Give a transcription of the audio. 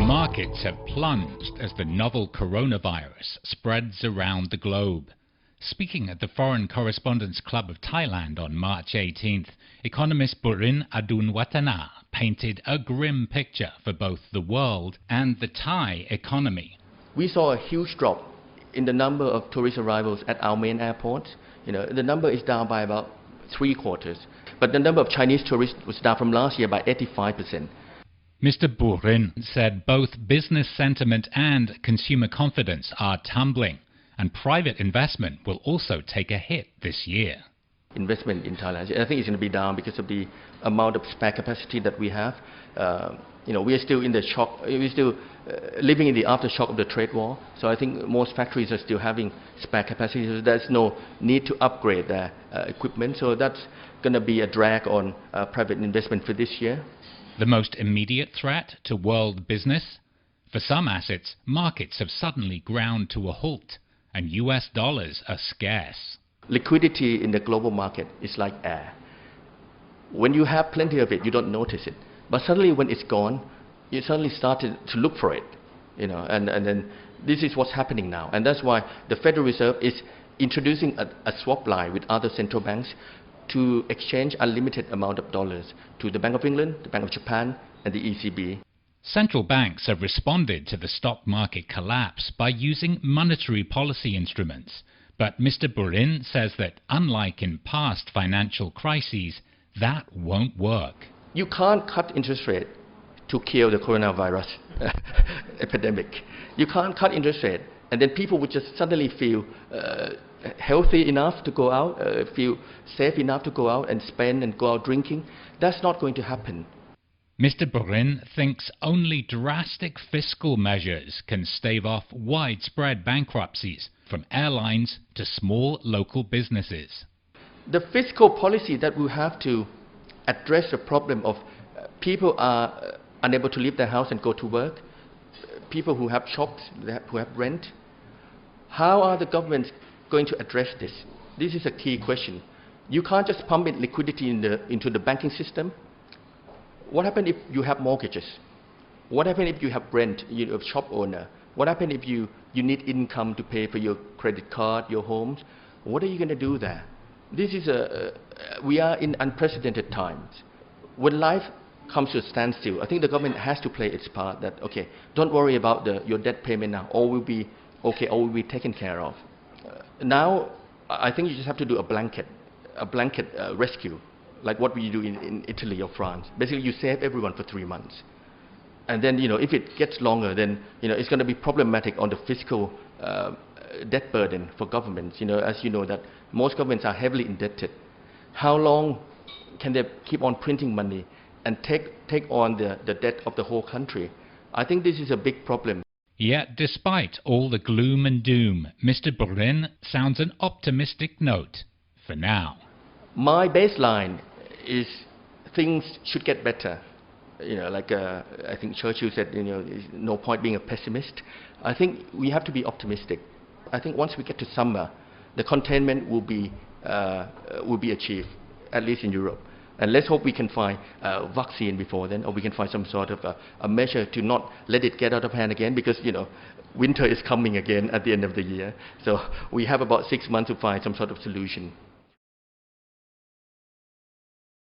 Markets have plunged as the novel coronavirus spreads around the globe. Speaking at the Foreign Correspondents Club of Thailand on March 18th, economist Burin Adulwattana painted a grim picture for both the world and the Thai economy. We saw a huge drop in the number of tourist arrivals at our main airport. The number is down by about 3/4, but the number of Chinese tourists was down from last year by 85%. Mr. Burin said both business sentiment and consumer confidence are tumbling, and private investment will also take a hit this year. Investment in Thailand, I think it's going to be down because of the amount of spare capacity that we have. We are still in the shock. We're still living in the aftershock of the trade war. So I think most factories are still having spare capacity. So there's no need to upgrade their equipment. So that's going to be a drag on private investment for this year. The most immediate threat to world business? For some assets, markets have suddenly ground to a halt, and US dollars are scarce. Liquidity in the global market is like air. When you have plenty of it, you don't notice it. But suddenly when it's gone, you suddenly start to look for it. And then this is what's happening now. And that's why the Federal Reserve is introducing a swap line with other central banks to exchange unlimited amount of dollars to the Bank of England, the Bank of Japan, and the ECB. Central banks have responded to the stock market collapse by using monetary policy instruments. But Mr. Burin says that, unlike in past financial crises, that won't work. You can't cut interest rate to kill the coronavirus epidemic. You can't cut interest rate, and then people would just suddenly feel healthy enough to go out, feel safe enough to go out and spend and go out drinking. That's not going to happen. Mr. Burin thinks only drastic fiscal measures can stave off widespread bankruptcies, from airlines to small local businesses. The fiscal policy that we have to address the problem of people are unable to leave their house and go to work, people who have shops, who have rent. How are the governments going to address this? This is a key question. You can't just pump in liquidity into the banking system. What happens if you have mortgages? What happens if you have rent, you're a shop owner? What happens if you need income to pay for your credit card, your homes? What are you going to do there? We are in unprecedented times. When life comes to a standstill, I think the government has to play its part that, okay, don't worry about your debt payment now, all will be okay, all will be taken care of. Now, I think you just have to do a blanket rescue, like what we do in Italy or France. Basically, you save everyone for 3 months. And then, if it gets longer, then, it's going to be problematic on the fiscal debt burden for governments. As you know, that most governments are heavily indebted. How long can they keep on printing money and take on the debt of the whole country? I think this is a big problem. Yet, despite all the gloom and doom, Mr. Burin sounds an optimistic note for now. My baseline is things should get better. I think Churchill said, there's no point being a pessimist. I think we have to be optimistic. I think once we get to summer, the containment will be achieved, at least in Europe. And let's hope we can find a vaccine before then, or we can find some sort of a measure to not let it get out of hand again, because winter is coming again at the end of the year. So we have about 6 months to find some sort of solution.